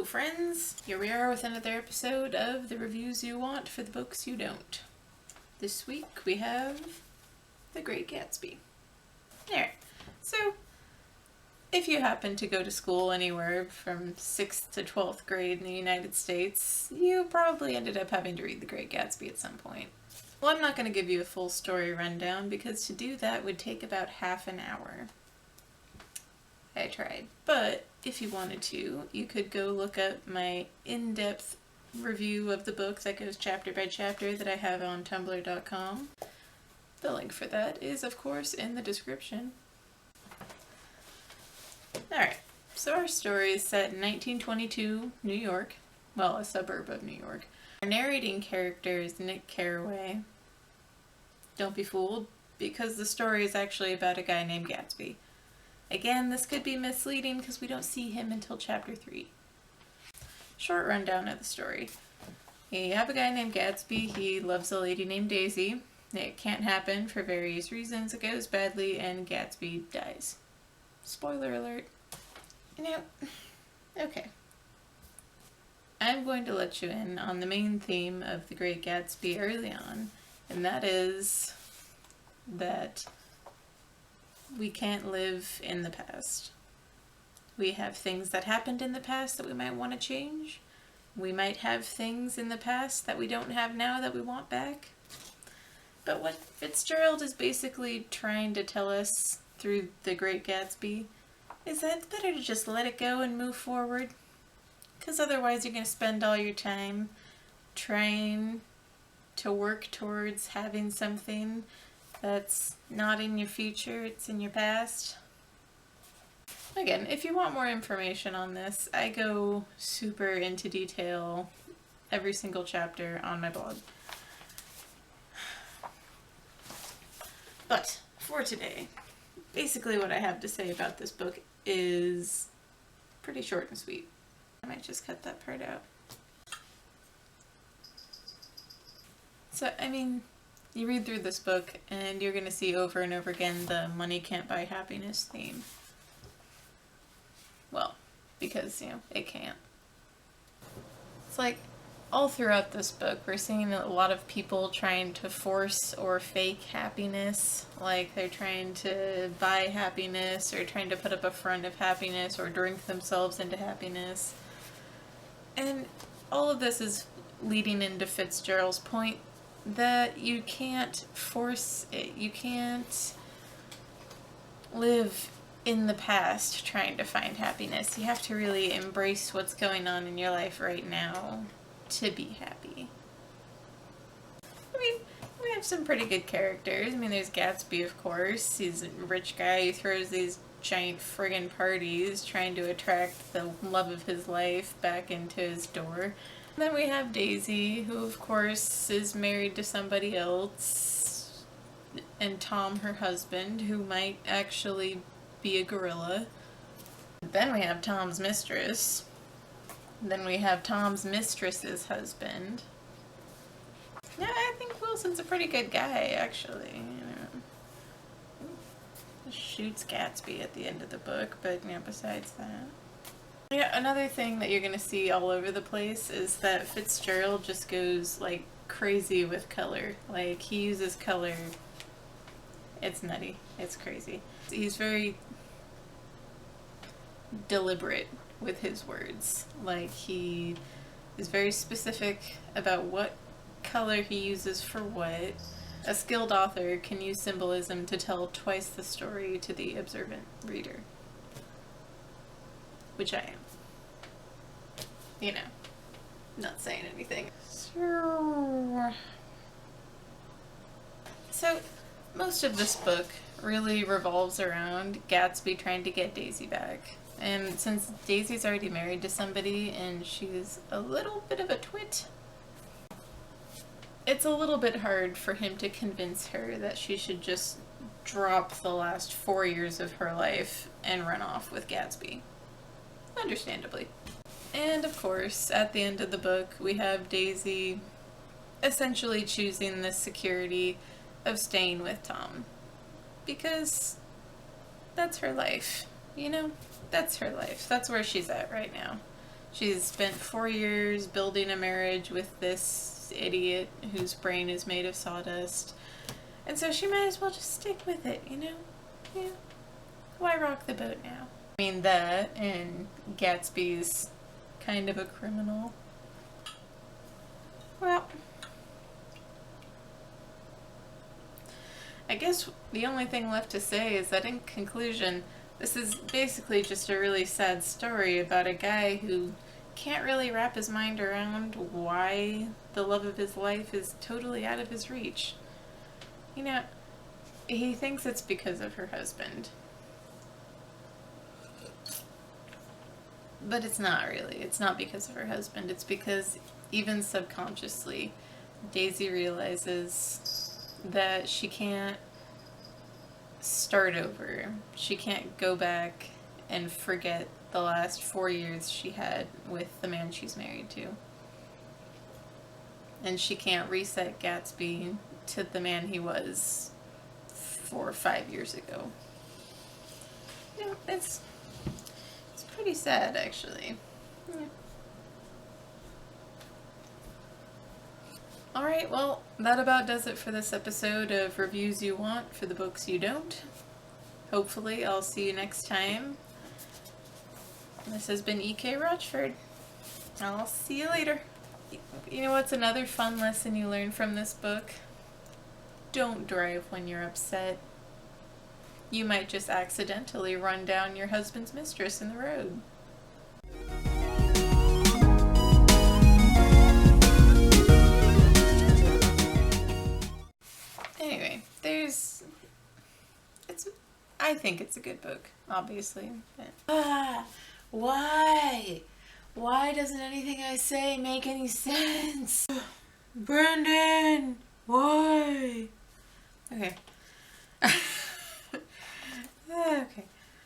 Hello friends! Here we are with another episode of the reviews you want for the books you don't. This week we have The Great Gatsby. There. So, if you happen to go to school anywhere from 6th to 12th grade in the United States, you probably ended up having to read The Great Gatsby at some point. Well, I'm not going to give you a full story rundown because to do that would take about half an hour. I tried. But if you wanted to, you could go look up my in-depth review of the book that goes chapter by chapter that I have on tumblr.com. The link for that is, of course, in the description. Alright, so our story is set in 1922 New York. Well, a suburb of New York. Our narrating character is Nick Carraway. Don't be fooled, because the story is actually about a guy named Gatsby. Again, this could be misleading because we don't see him until chapter 3. Short rundown of the story. You have a guy named Gatsby. He loves a lady named Daisy. It can't happen for various reasons. It goes badly and Gatsby dies. Spoiler alert. Okay. I'm going to let you in on the main theme of The Great Gatsby early on, and that is that we can't live in the past. We have things that happened in the past that we might want to change. We might have things in the past that we don't have now that we want back. But what Fitzgerald is basically trying to tell us through The Great Gatsby is that it's better to just let it go and move forward. Because otherwise you're going to spend all your time trying to work towards having something that's not in your future, it's in your past. Again, if you want more information on this, I go super into detail every single chapter on my blog. But for today, basically what I have to say about this book is pretty short and sweet. I might just cut that part out. So, you read through this book and you're going to see over and over again the money can't buy happiness theme. Well, because, it can't. It's like, all throughout this book, we're seeing a lot of people trying to force or fake happiness. Like, they're trying to buy happiness, or trying to put up a front of happiness, or drink themselves into happiness. And all of this is leading into Fitzgerald's point that you can't force it. You can't live in the past trying to find happiness. You have to really embrace what's going on in your life right now to be happy. We have some pretty good characters. There's Gatsby, of course. He's a rich guy who throws these giant friggin' parties trying to attract the love of his life back into his door. And then we have Daisy, who of course is married to somebody else, and Tom, her husband, who might actually be a gorilla. Then we have Tom's mistress. Then we have Tom's mistress's husband. Yeah, I think Wilson's a pretty good guy, actually. Shoots Gatsby at the end of the book, but besides that. Yeah, another thing that you're going to see all over the place is that Fitzgerald just goes, crazy with color. He uses color. It's nutty. It's crazy. He's very deliberate with his words. He is very specific about what color he uses for what. A skilled author can use symbolism to tell twice the story to the observant reader. Which I am. Not saying anything. So, most of this book really revolves around Gatsby trying to get Daisy back. And since Daisy's already married to somebody and she's a little bit of a twit, it's a little bit hard for him to convince her that she should just drop the last 4 years of her life and run off with Gatsby. Understandably. And of course, at the end of the book, we have Daisy essentially choosing the security of staying with Tom. Because that's her life, That's her life. That's where she's at right now. She's spent 4 years building a marriage with this idiot whose brain is made of sawdust. And so she might as well just stick with it, you know? Yeah. Why rock the boat now? I mean, that and Gatsby's kind of a criminal. Well, I guess the only thing left to say is that in conclusion, this is basically just a really sad story about a guy who can't really wrap his mind around why the love of his life is totally out of his reach. You know, he thinks it's because of her husband. But it's not really. It's not because of her husband. It's because, even subconsciously, Daisy realizes that she can't start over. She can't go back and forget the last 4 years she had with the man she's married to. And she can't reset Gatsby to the man he was 4 or 5 years ago. You know, it's pretty sad, actually. Yeah. Alright, well, that about does it for this episode of Reviews You Want for the Books You Don't. Hopefully, I'll see you next time. This has been E.K. Rochford. I'll see you later. You know what's another fun lesson you learn from this book? Don't drive when you're upset. You might just accidentally run down your husband's mistress in the road. Anyway, I think it's a good book, obviously. Why? Why doesn't anything I say make any sense? Brendan, why? Okay. Okay.